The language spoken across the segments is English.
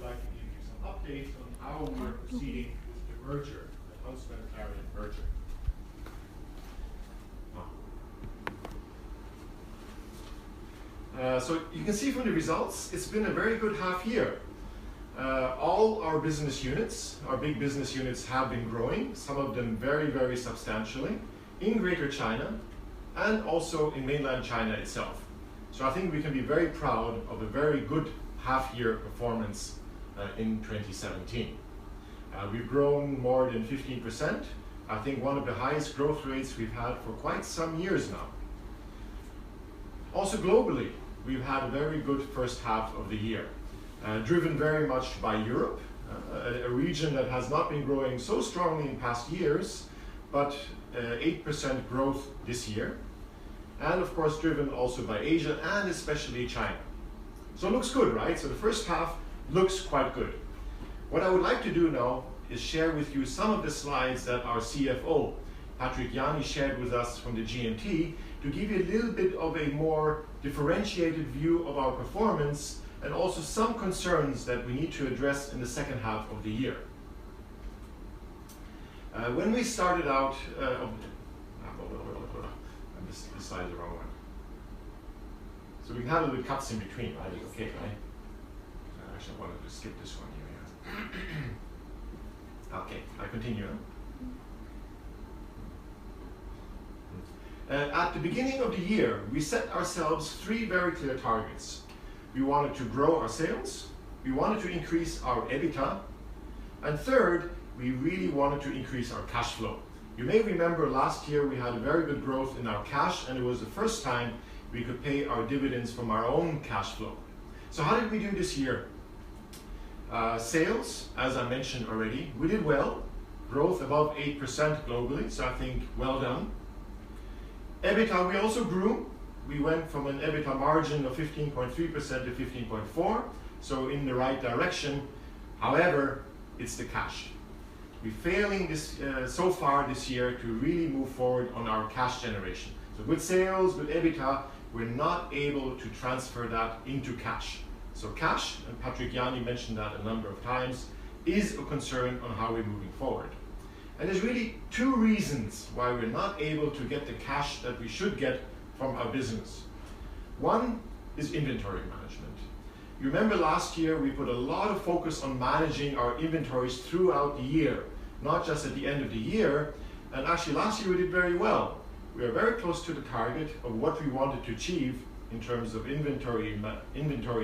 would like to give you some updates on how we are proceeding with the merger, the Huntsman-Clarion merger. So you can see from the results, it's been a very good half year. All our business units, our big business units, have been growing, some of them very, very substantially, in Greater China and also in mainland China itself. So I think we can be very proud of a very good half-year performance in 2017. We've grown more than 15%. I think one of the highest growth rates we've had for quite some years now. Also globally, we've had a very good first half of the year, driven very much by Europe, a region that has not been growing so strongly in past years, but 8% growth this year. And of course driven also by Asia and especially China. So it looks good, right? So the first half looks quite good. What I would like to do now is share with you some of the slides that our CFO, Patrick Jany, shared with us from the GMT to give you a little bit of a more differentiated view of our performance and also some concerns that we need to address in the second half of the year. When we started out, this slide is the wrong one. So we can have a little cuts in between, right? Okay, right? Actually, I wanted to skip this one here. Yeah. Okay, I continue. At the beginning of the year, we set ourselves 3 very clear targets. We wanted to grow our sales, we wanted to increase our EBITDA, and third, we really wanted to increase our cash flow. You may remember last year we had a very good growth in our cash, and it was the first time we could pay our dividends from our own cash flow. So how did we do this year? Sales, as I mentioned already, we did well. Growth above 8% globally, so I think well done. EBITDA, we also grew. We went from an EBITDA margin of 15.3% to 15.4%, so in the right direction. However, it's the cash. We're failing this, so far this year to really move forward on our cash generation. So with sales, with EBITDA, we're not able to transfer that into cash. So cash, and Patrick Jany mentioned that a number of times, is a concern on how we're moving forward. And there's really 2 reasons why we're not able to get the cash that we should get from our business. One is inventory management. You remember last year we put a lot of focus on managing our inventories throughout the year, not just at the end of the year. And actually last year we did very well. We are very close to the target of what we wanted to achieve in terms of inventory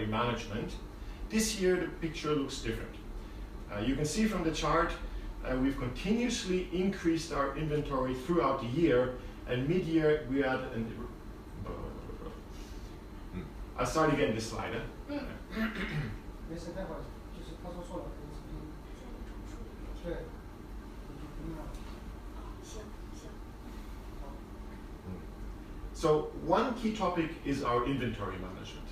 management. This year the picture looks different. You can see from the chart we've continuously increased our inventory throughout the year, and mid-year we had I'll start again this slide. So one key topic is our inventory management.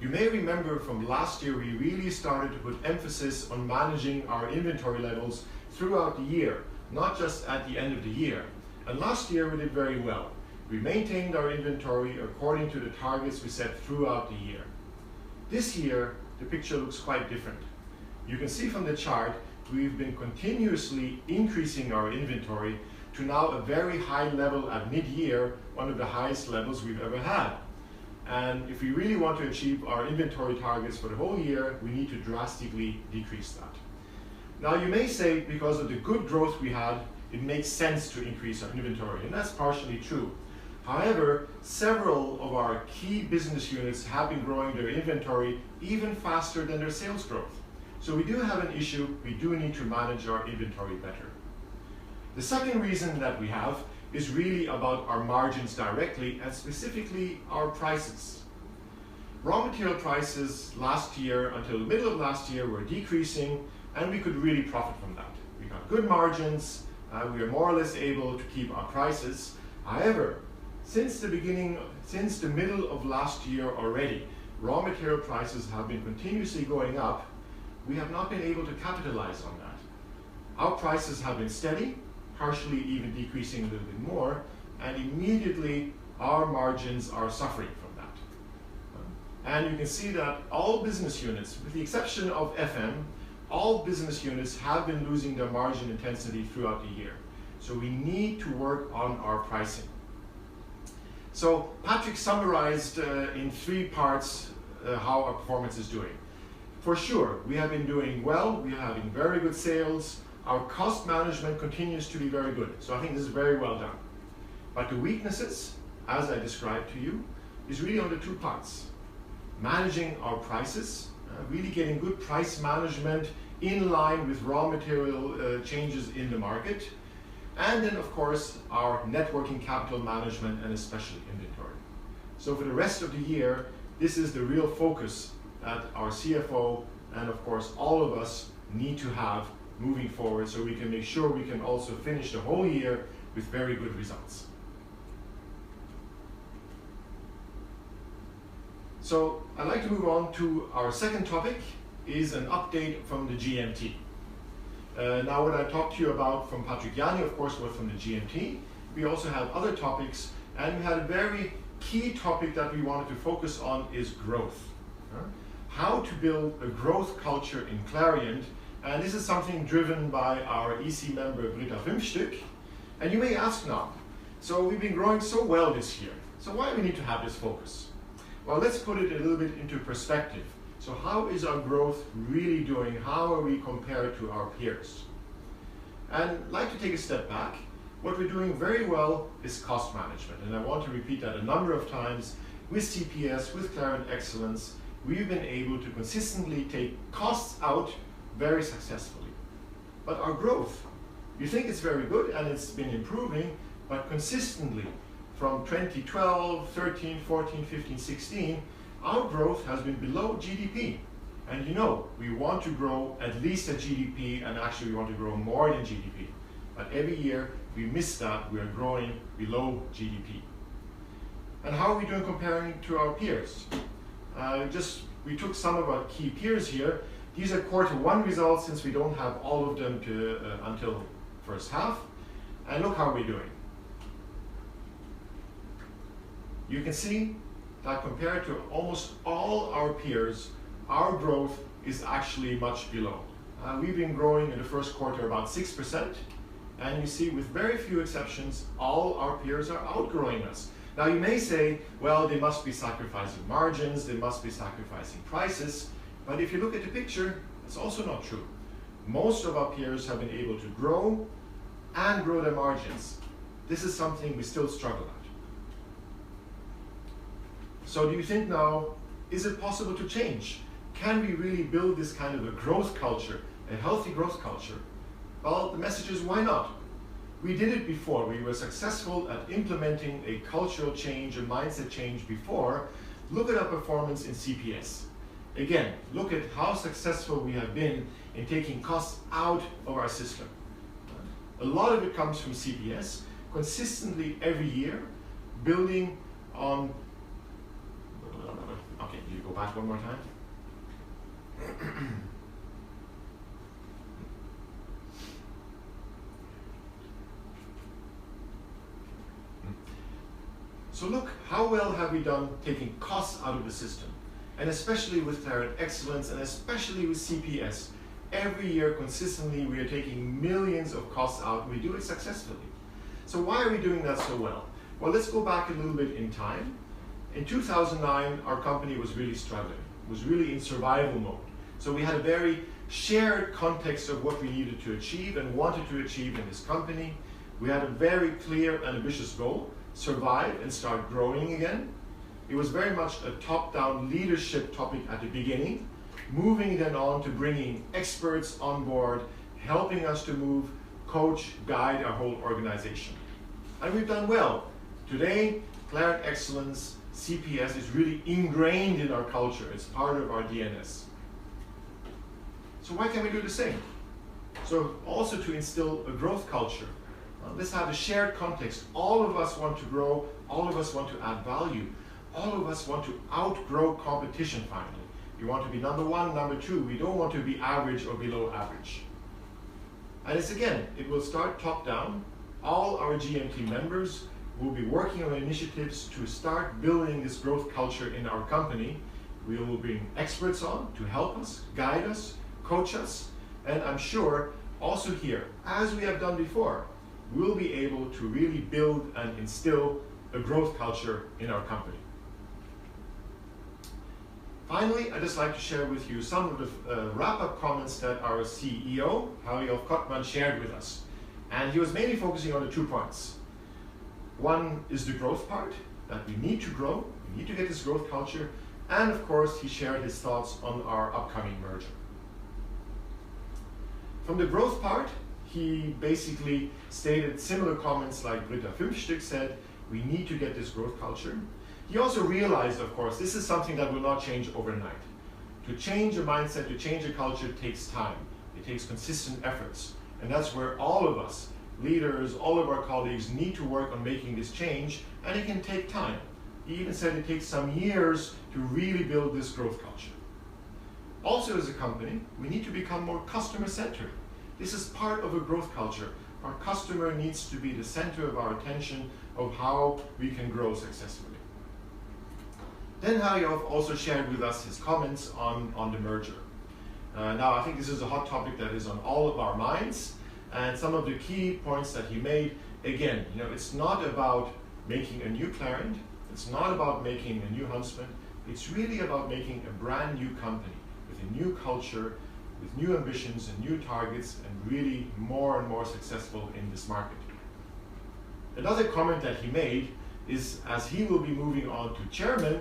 You may remember from last year we really started to put emphasis on managing our inventory levels throughout the year, not just at the end of the year. And last year we did very well. We maintained our inventory according to the targets we set throughout the year. This year, the picture looks quite different. You can see from the chart, we've been continuously increasing our inventory to now a very high level at mid-year, one of the highest levels we've ever had. And if we really want to achieve our inventory targets for the whole year, we need to drastically decrease that. Now you may say, because of the good growth we had, it makes sense to increase our inventory, and that's partially true. However, several of our key business units have been growing their inventory even faster than their sales growth. So we do have an issue, we do need to manage our inventory better. The second reason that we have is really about our margins directly, and specifically our prices. Raw material prices last year until the middle of last year were decreasing, and we could really profit from that. We got good margins, we are more or less able to keep our prices. However, since the middle of last year already, raw material prices have been continuously going up. We have not been able to capitalize on that. Our prices have been steady, partially even decreasing a little bit more, and immediately our margins are suffering from that. And you can see that all business units, with the exception of FM, all business units have been losing their margin intensity throughout the year. So we need to work on our pricing. So Patrick summarized in 3 parts how our performance is doing. For sure, we have been doing well, we are having very good sales, our cost management continues to be very good. So I think this is very well done. But the weaknesses, as I described to you, is really on the 2 parts. Managing our prices, really getting good price management in line with raw material changes in the market. And then, of course, our net working capital management and especially inventory. So for the rest of the year, this is the real focus that our CFO and, of course, all of us need to have moving forward so we can make sure we can also finish the whole year with very good results. So I'd like to move on to our second topic, is an update from the GMT. Now what I talked to you about from Patrick Jani, of course, was from the GMT. We also have other topics, and we had a very key topic that we wanted to focus on is growth. How to build a growth culture in Clariant, and this is something driven by our EC member Britta Fünfstück. And you may ask now, so we've been growing so well this year, so why do we need to have this focus? Well, let's put it a little bit into perspective. So how is our growth really doing? How are we compared to our peers? And I'd like to take a step back. What we're doing very well is cost management. And I want to repeat that a number of times. With CPS, with Clariant Excellence, we've been able to consistently take costs out very successfully. But our growth, you think it's very good and it's been improving, but consistently from 2012, 13, 14, 15, 16, our growth has been below GDP. And you know, we want to grow at least at GDP, and actually we want to grow more than GDP. But every year we miss that, we are growing below GDP. And how are we doing comparing to our peers? We took some of our key peers here. These are Q1 results since we don't have all of them until first half. And look how we're doing. You can see that compared to almost all our peers, our growth is actually much below. We've been growing in the first quarter about 6%, and you see with very few exceptions, all our peers are outgrowing us. Now you may say, well, they must be sacrificing margins, they must be sacrificing prices, but if you look at the picture, it's also not true. Most of our peers have been able to grow and grow their margins. This is something we still struggle at. So do you think now, is it possible to change? Can we really build this kind of a growth culture, a healthy growth culture? Well, the message is why not? We did it before. We were successful at implementing a cultural change, a mindset change before. Look at our performance in CPS. Again, look at how successful we have been in taking costs out of our system. A lot of it comes from CPS, consistently every year, building on. Okay, you go back one more time. So look, how well have we done taking costs out of the system? And especially with Clariant Excellence and especially with CPS. Every year consistently we are taking millions of costs out, and we do it successfully. So why are we doing that so well? Well, let's go back a little bit in time. In 2009, our company was really struggling, was really in survival mode. So we had a very shared context of what we needed to achieve and wanted to achieve in this company. We had a very clear and ambitious goal, survive and start growing again. It was very much a top-down leadership topic at the beginning, moving then on to bringing experts on board, helping us to move, coach, guide our whole organization. And we've done well. Today, Clariant Excellence, CPS is really ingrained in our culture. It's part of our DNS. So why can't we do the same? So also to instill a growth culture. Let's have a shared context. All of us want to grow. All of us want to add value. All of us want to outgrow competition finally. We want to be number one, number two. We don't want to be average or below average. And it's again, it will start top down. All our GMT members will be working on initiatives to start building this growth culture in our company. We will bring experts on to help us, guide us, coach us, and I'm sure also here, as we have done before, we'll be able to really build and instill a growth culture in our company. Finally, I'd just like to share with you some of the wrap-up comments that our CEO, Harry-Olof Kottmann, shared with us. And he was mainly focusing on the 2 points. One is the growth part, that we need to grow, we need to get this growth culture, and of course he shared his thoughts on our upcoming merger. From the growth part, he basically stated similar comments like Britta Fünfstück said, we need to get this growth culture. He also realized, of course, this is something that will not change overnight. To change a mindset, to change a culture takes time. It takes consistent efforts. And that's where all of us, leaders, all of our colleagues need to work on making this change, and it can take time. He even said it takes some years to really build this growth culture. Also as a company, we need to become more customer-centered. This is part of a growth culture. Our customer needs to be the center of our attention of how we can grow successfully. Then Harry-Olof also shared with us his comments on the merger. Now I think this is a hot topic that is on all of our minds, and some of the key points that he made, again, it's not about making a new Clariant, it's not about making a new Huntsman, it's really about making a brand new company with a new culture, with new ambitions and new targets, and really more and more successful in this market. Another comment that he made is, as he will be moving on to chairman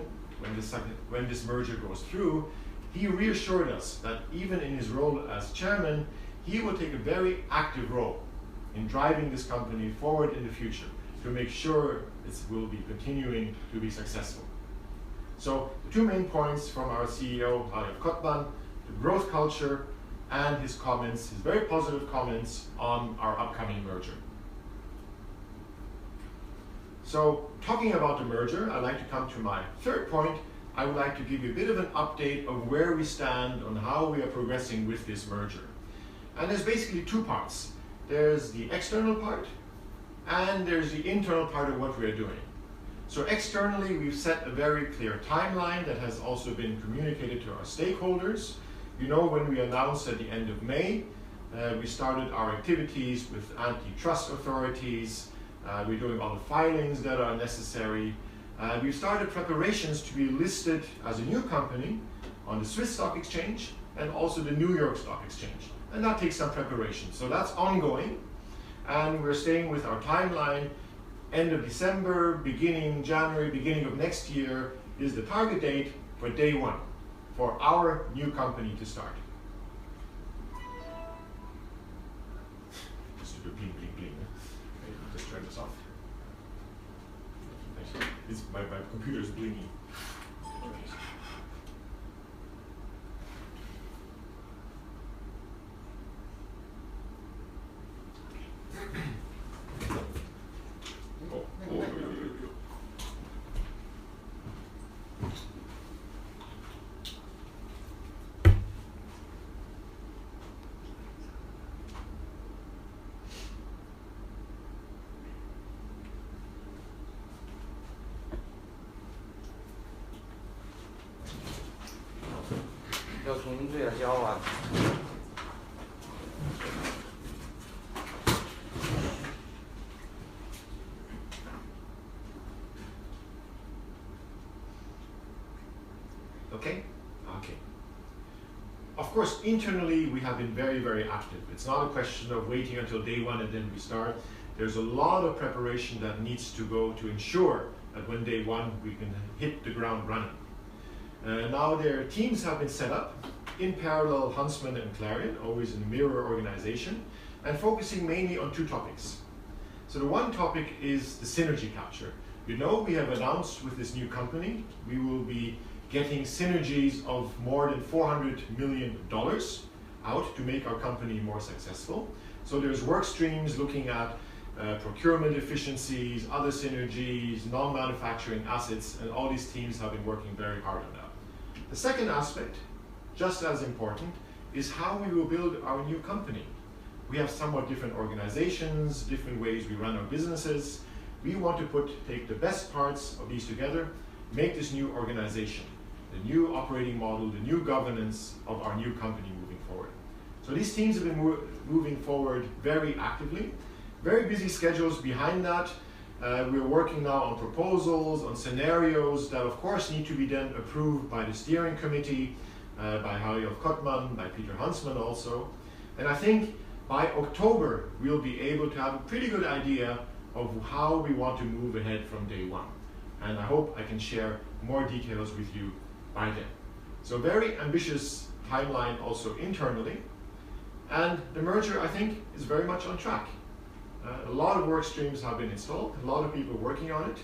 when this merger goes through, he reassured us that even in his role as chairman, he will take a very active role in driving this company forward in the future to make sure it will be continuing to be successful. So the 2 main points from our CEO, Harry-Olof Kottmann, the growth culture and his comments, his very positive comments on our upcoming merger. So talking about the merger, I'd like to come to my 3rd point. I would like to give you a bit of an update of where we stand on how we are progressing with this merger. And there's basically 2 parts. There's the external part and there's the internal part of what we are doing. So externally, we've set a very clear timeline that has also been communicated to our stakeholders. When we announced at the end of May, we started our activities with antitrust authorities. We're doing all the filings that are necessary. We've started preparations to be listed as a new company on the Swiss Stock Exchange and also the New York Stock Exchange. And that takes some preparation. So that's ongoing. And we're staying with our timeline. End of December, beginning January, beginning of next year is the target date for day 1 for our new company to start. Just do bling, bling, bling. Just turn this off. My computer's blingy.要从这样教啊。Okay? Okay. Of course, internally we have been very, very active. It's not a question of waiting until day 1 and then we start. There's a lot of preparation that needs to go to ensure that when day 1 we can hit the ground running. Now their teams have been set up in parallel, Huntsman and Clariant, always in a mirror organization, and focusing mainly on 2 topics. So the one topic is the synergy capture. We have announced with this new company, we will be getting synergies of more than $400 million out to make our company more successful. So there's work streams looking at procurement efficiencies, other synergies, non-manufacturing assets, and all these teams have been working very hard on that. The second aspect, just as important, is how we will build our new company. We have somewhat different organizations, different ways we run our businesses. We want to take the best parts of these together, make this new organization. the new operating model, the new governance of our new company moving forward. So these teams have been moving forward very actively. Very busy schedules behind that. We're working now on proposals, on scenarios that of course need to be then approved by the steering committee, by Harry-Olof Kottmann, by Peter Huntsman also. And I think by October we'll be able to have a pretty good idea of how we want to move ahead from day one. And I hope I can share more details with you by then. So very ambitious timeline also internally. And the merger, I think, is very much on track. A lot of work streams have been installed, a lot of people working on it.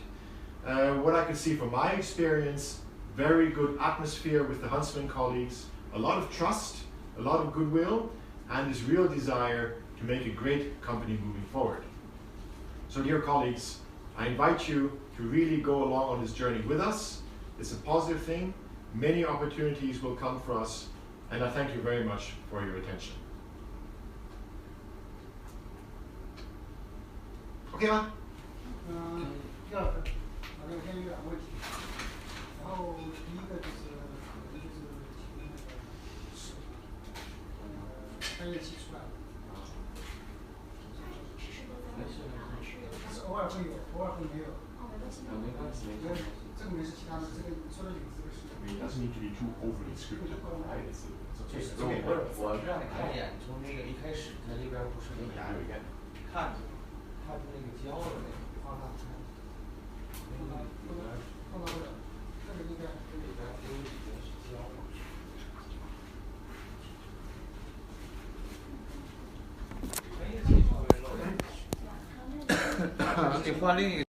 What I could see from my experience, very good atmosphere with the Huntsman colleagues, a lot of trust, a lot of goodwill, and this real desire to make a great company moving forward. So dear colleagues, I invite you to really go along on this journey with us. It's a positive thing. Many opportunities will come for us, and I thank you very much for your attention. OK 吗？第二个，先有两个问题，然后第一个就是专业期出来了，是偶尔会有，偶尔会没有。没关系，没关系。这个没事，其他的这个你说的领子这个是。It doesn't need to be too overly scripted. 我让你看一眼，从那个一开始它这边不是那个看着。他是那个胶的那个，放大看，放大不了，这个应该里边都已经是胶了。哎，这稍微漏点。你换另一个。